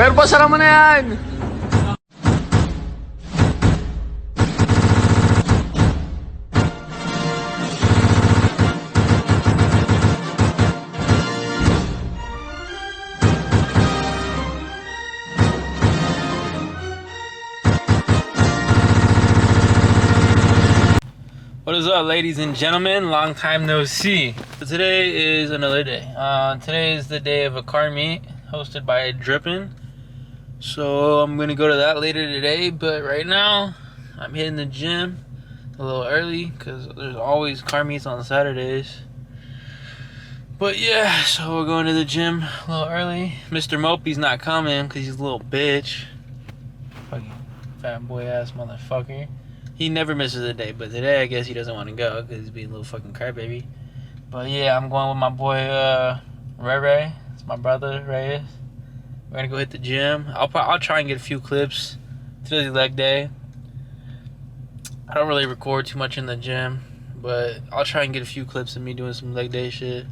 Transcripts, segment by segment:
Bayar pa, sara mo na yan! What is up, ladies and gentlemen? Long time no see. So today is another day. Today is the day of a car meet hosted by Drippin'. So I'm gonna go to that later today, but right now I'm hitting the gym a little early because there's always car meets on Saturdays. But yeah, so we're going to the gym a little early. Mr. Mopey's not coming because he's a little bitch. Fucking fat boy ass motherfucker. He never misses a day, but today I guess he doesn't want to go because he's being a little fucking crybaby. But yeah, I'm going with my boy Ray Ray. It's my brother Reyes. We're gonna go hit the gym. I'll try and get a few clips. Today's leg day. I don't really record too much in the gym, but I'll try and get a few clips of me doing some leg day shit.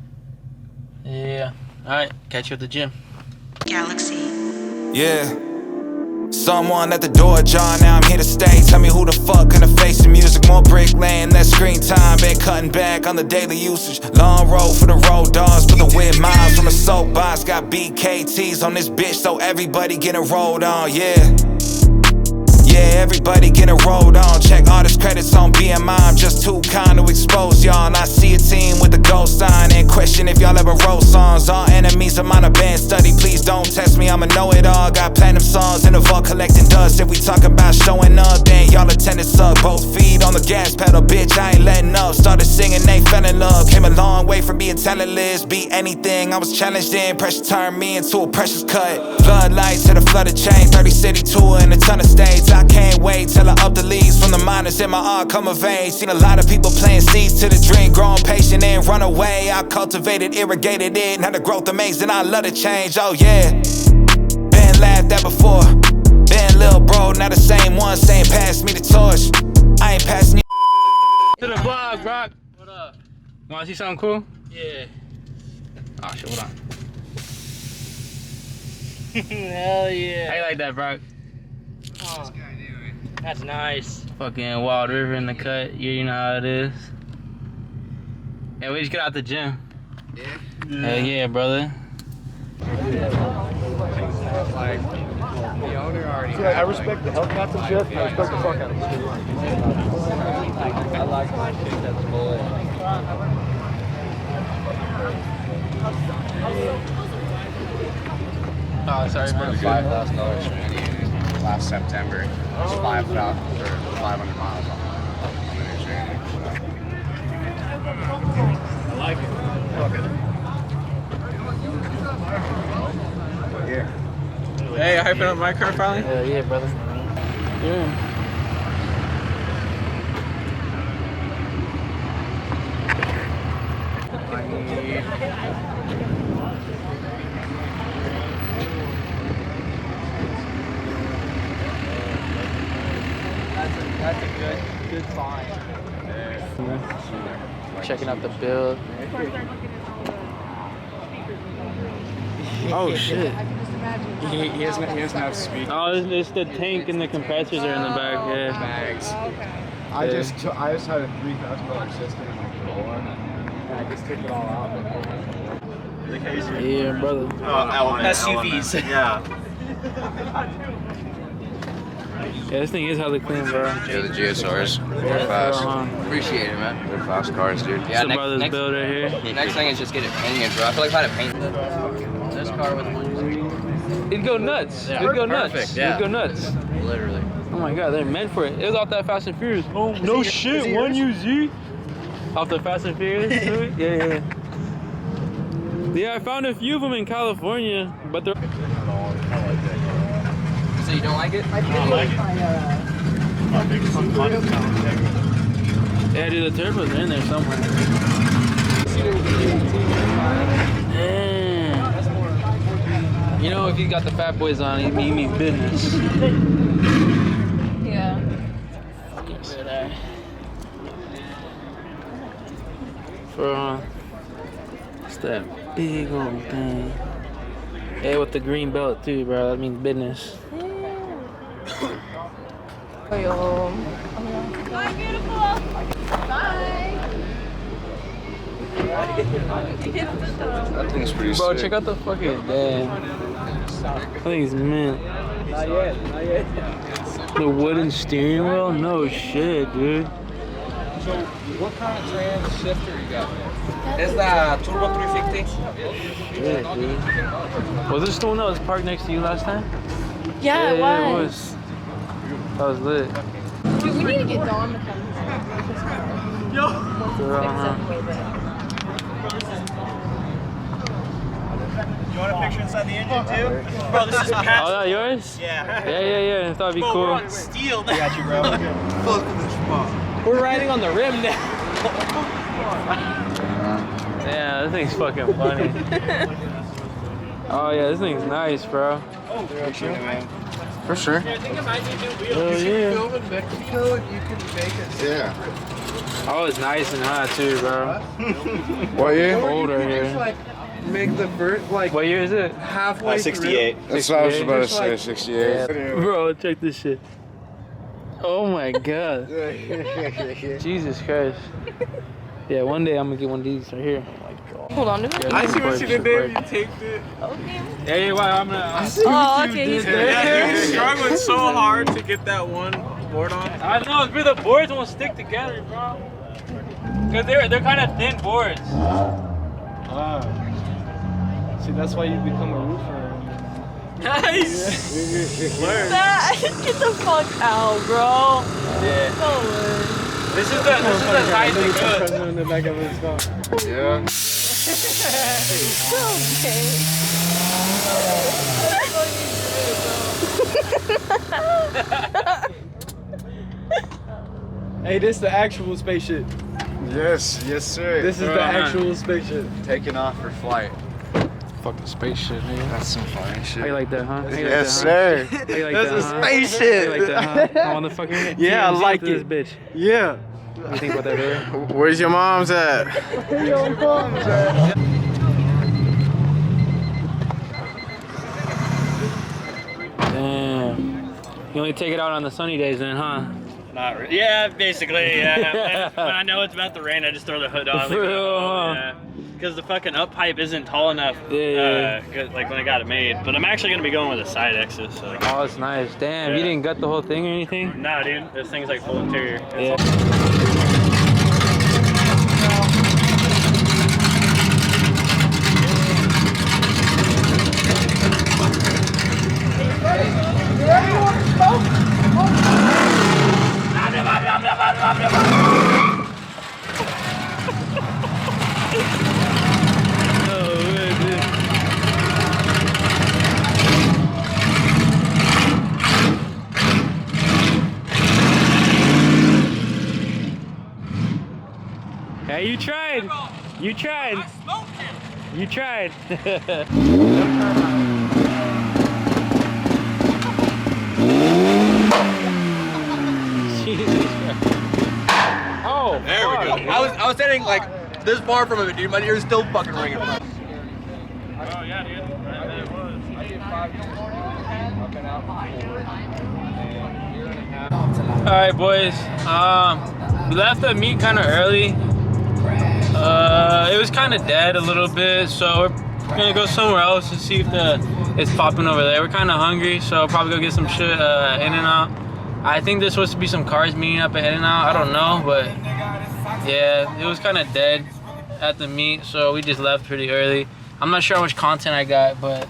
Yeah. All right, catch you at the gym. Galaxy. Yeah. Someone at the door, John, now I'm here to stay. Tell me who the fuck gonna face the music. More brick lane, less screen time. Been cutting back on the daily usage. Long road for the road dogs. Put the whip miles from a soapbox. Got BKTs on this bitch, so everybody getting rolled on, yeah. Yeah, everybody getting rolled on. Check artist credits on BMI. I'm just too kind to expose y'all. And I see a team with a ghost sign and question if y'all ever wrote songs. All enemies of mine a band study. Please don't test me, I'ma know it all. Got platinum songs in the vault collecting dust. If we talk about showing up, then y'all attended suck. Both feet on the gas pedal, bitch, I ain't letting up. Started singing, they fell in love. Came a long way from being talentless. Beat anything, I was challenged in. Pressure turned me into a precious cut. Floodlights to the flooded chain. 30 city tour and a ton of states. I can't wait till I up the leaves from the minors in my art come of age. Seen a lot of people playing seeds to the dream, growing patient and run away. I cultivated, irrigated it, now the growth amazing. I love the change, oh yeah. Been laughed at before, been lil' bro, now the same one saying pass me the torch. I ain't passing you. To the vlog, Brock. What up? You wanna see something cool? Yeah. Oh shit, hold on. Hell yeah. How you like that, Brock? Oh, that's nice. Fucking Wild River in the cut. You know how it is. Yeah, we just get out the gym. Yeah? Hell yeah, brother. Like, the owner already. See, I respect the health captainship. I respect the fuck out of this. I like my shit that's bullet. Oh, sorry, man. $5,000 for any last September. It's 500 miles on the training. I like it. Fuck it. Yeah. Hey, you hyping up my car finally? Hell yeah, brother. Yeah. That's a good find. Checking out the build. Oh shit. He doesn't have speakers. Oh, it's the tank and the compressors are in the back, yeah. Bags. I just had a $3,000 system in my drawer, and I just took it all out. Yeah, brother. SUVs. Yeah. Yeah, this thing is hella clean, bro. Yeah, the GSRs. They're fast. Appreciate it, man. They're fast cars, dude. Yeah, the brother's build right here. Next thing is just get it painted, bro. I feel like if I had to paint this car with one. It'd go nuts. It'd go nuts. Perfect, yeah. It'd go nuts. Literally. Oh my god, they're meant for it. It was off that Fast and Furious. Oh, no shit, 1UZ. Off the Fast and Furious? Yeah. Yeah, I found a few of them in California, but they're... So you don't like it? I don't like it. Yeah, dude, the turbos are in there somewhere. Damn. You know, if you got the fat boys on, he means business. Yeah. Fucking red eye. For, it's that big old thing. Hey, with the green belt too, bro. That means business. Bye, beautiful. Bye. That thing's pretty Bro, sick. check out the fucking damn. That thing's mint. Not yet. The wooden steering wheel? No shit, dude. So, what kind of trans shifter you got there? It's the Turbo 350. Shit, dude. Was this the one that was parked next to you last time? Yeah, it was. That was lit. Dude, we need to get Dawn to come. You want a picture inside the engine too? Bro, this is past. Oh, that yours? Yeah. Yeah. I thought it'd be cool. We're on steel. I got you, bro. Fuck this spot. We're riding on the rim now. Yeah, this thing's fucking funny. Oh yeah, this thing's nice, bro. For sure. Hell yeah. Film in Mexico and you can make it. Yeah. Oh, it's nice and hot too, bro. What year? Cold right here. Like, make the first, like, What year is it? halfway 68. That's what I was about to say, Like- 68. Bro, check this shit. Oh my god. Jesus Christ. Yeah, one day I'm gonna get one of these right here. Hold on to it. Yeah, I see what you did there. You take. taped it. Okay. Hey, why I'm gonna. Oh, okay. He's Yeah, he was struggling so hard to get that one board on. I know, it's the boards won't stick together, bro. Cause they're kind of thin boards. See, that's why you become a roofer. Nice. Get the fuck out, bro. Yeah. No way. This is the height that goes. In the back of his car. Yeah. Hey, this is the actual spaceship. Yes, yes, sir. This is the actual spaceship. Taking off for flight. Fucking spaceship, man. That's some funny shit. How you like that, huh? How you Yes, like that, sir. Huh? How you like That's that, a huh? spaceship. How you like that, huh? On the fucking Yeah, I TMZ like to this it. bitch. Yeah. What do you think about that, Barry? Where's your mom's at? Damn. You only take it out on the sunny days then, huh? Not really. Yeah, basically, yeah. When I know it's about to rain, I just throw the hood on. For real, huh? Yeah. Because the fucking up pipe isn't tall enough, Yeah. like when I got it made. But I'm actually gonna be going with a side exit, so. Oh, it's nice. Damn, you Yeah. didn't gut the whole thing or anything? Nah, dude, this thing's like full interior. Yeah. Hey, you tried. You tried. You tried. Jesus Christ. Oh, There we go. I was standing like this far from it, dude. My ear's still fucking ringing. Oh, yeah, dude. I bet it was. All right, boys. We left the meet kind of early. It was kind of dead a little bit, so we're gonna go somewhere else to see if it's popping over there. We're kind of hungry, so probably go get some shit In-N-Out. I think there's supposed to be some cars meeting up at In-N-Out. I don't know, but yeah, it was kind of dead at the meet, so we just left pretty early. I'm not sure how much content I got, but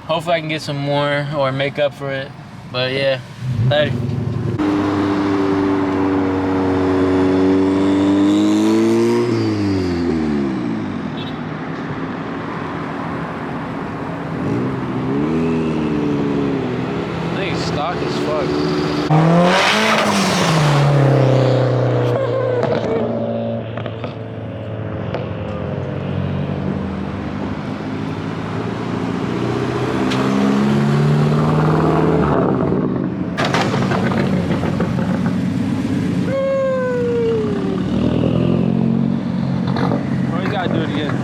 hopefully I can get some more or make up for it. But yeah, later. Stock as fuck. Bro, you gotta do it again.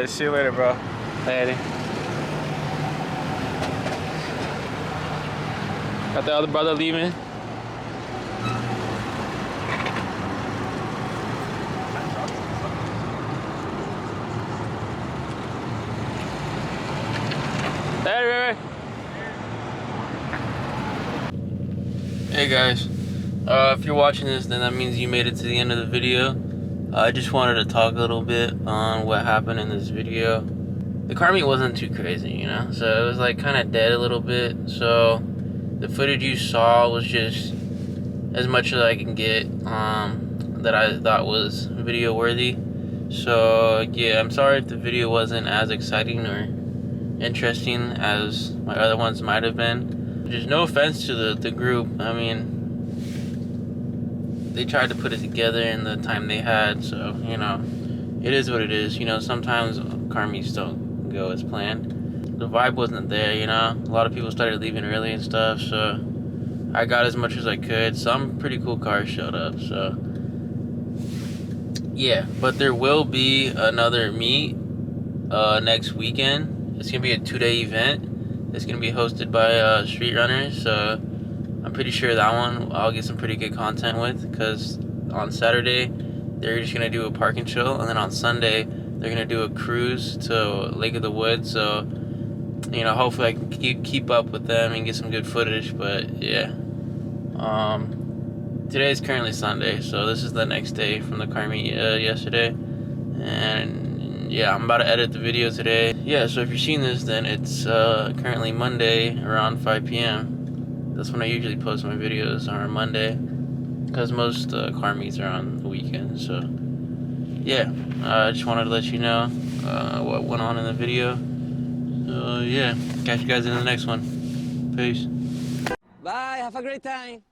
Yeah, see you later, bro. Later. Got the other brother leaving. Hey guys, if you're watching this, then that means you made it to the end of the video. I just wanted to talk a little bit on what happened in this video. The car meet wasn't too crazy, you know, so it was like kind of dead a little bit. So the footage you saw was just as much as I can get that I thought was video worthy. So yeah, I'm sorry if the video wasn't as exciting or interesting as my other ones might have been. There's no offense to the group. I mean, they tried to put it together in the time they had, so you know, it is what it is. You know, sometimes car meets don't go as planned. The vibe wasn't there, you know. A lot of people started leaving early and stuff, so I got as much as I could. Some pretty cool cars showed up, so yeah. But there will be another meet next weekend. It's gonna be a 2-day event. It's gonna be hosted by Street Runners, so I'm pretty sure that one I'll get some pretty good content with, because on Saturday they're just gonna do a parking show, and then on Sunday they're gonna do a cruise to Lake of the Woods. So you know, hopefully I can keep up with them and get some good footage. But yeah, today is currently Sunday, so this is the next day from the car meet yesterday, and yeah, I'm about to edit the video today. Yeah, so if you're seeing this, then it's currently Monday around 5 p.m. That's when I usually post my videos, on Monday, because most car meets are on the weekend. So yeah, I just wanted to let you know what went on in the video. So yeah, catch you guys in the next one. Peace. Bye, have a great time.